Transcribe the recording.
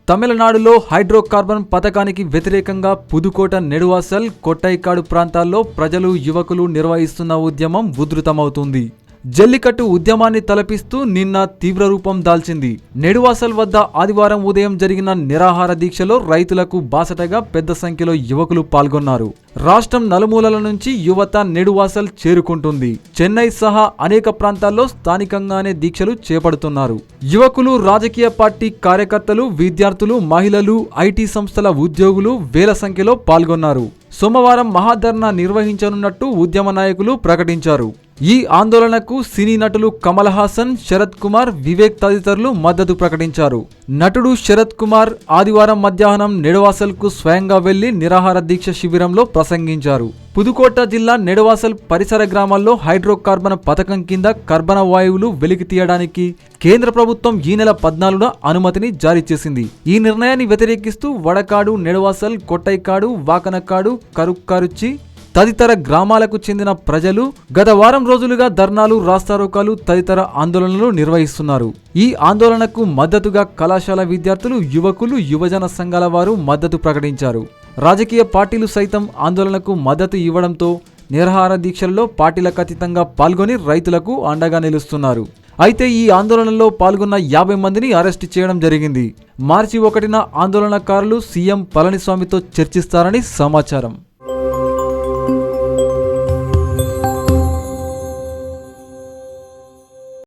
తమిళనాడులో హైడ్రోకార్బన్ పథకానికి వ్యతిరేకంగా పుదుకోట, నెడువాసల్, కొట్టైకాడు ప్రాంతాల్లో ప్రజలు, యువకులు నిర్వహిస్తున్న ఉద్యమం ఉధృతమవుతుంది. జల్లికట్టు ఉద్యమాన్ని తలపిస్తూ నిన్న తీవ్ర రూపం దాల్చింది. నెడువాసల్ వద్ద ఆదివారం ఉదయం జరిగిన నిరాహార దీక్షలో రైతులకు బాసటగా పెద్ద సంఖ్యలో యువకులు పాల్గొన్నారు. రాష్ట్రం నలుమూలల నుంచి యువత నెడువాసల్ చేరుకుంటుంది. చెన్నై సహా అనేక ప్రాంతాల్లో స్థానికంగానే దీక్షలు చేపడుతున్నారు. యువకులు, రాజకీయ పార్టీ కార్యకర్తలు, విద్యార్థులు, మహిళలు, ఐటీ సంస్థల ఉద్యోగులు వేల సంఖ్యలో పాల్గొన్నారు. సోమవారం మహాధర్నా నిర్వహించనున్నట్టు ఉద్యమ నాయకులు ప్రకటించారు. ఈ ఆందోళనకు సినీ నటులు కమల్ హాసన్, శరత్ కుమార్, వివేక్ తదితరులు మద్దతు ప్రకటించారు. నటుడు శరత్ కుమార్ ఆదివారం మధ్యాహ్నం నెడువాసల్కు స్వయంగా వెళ్లి నిరాహార దీక్ష శిబిరంలో ప్రసంగించారు. పుదుకోట జిల్లా నెడువాసల్ పరిసర గ్రామాల్లో హైడ్రోకార్బన్ పథకం కింద కర్బన వాయువులు వెలికి తీయడానికి కేంద్ర ప్రభుత్వం ఈ నెల 14న అనుమతిని జారీ చేసింది. ఈ నిర్ణయాన్ని వ్యతిరేకిస్తూ వడకాడు, నెడువాసల్, కొట్టైకాడు, వాకనకాడు, కరుక్కారుచ్చి తదితర గ్రామాలకు చెందిన ప్రజలు గత వారం రోజులుగా ధర్నాలు, రాస్తారోకాలు తదితర ఆందోళనలు నిర్వహిస్తున్నారు. ఈ ఆందోళనకు మద్దతుగా కళాశాల విద్యార్థులు, యువకులు, యువజన సంఘాల వారు మద్దతు ప్రకటించారు. రాజకీయ పార్టీలు సైతం ఆందోళనకు మద్దతు ఇవ్వడంతో నిరాహార దీక్షల్లో పార్టీలకు అతీతంగా పాల్గొని రైతులకు అండగా నిలుస్తున్నారు. అయితే ఈ ఆందోళనలో పాల్గొన్న 50 మందిని అరెస్టు చేయడం జరిగింది. మార్చి 1న ఆందోళనకారులు సీఎం పళనిస్వామితో చర్చిస్తారని సమాచారం.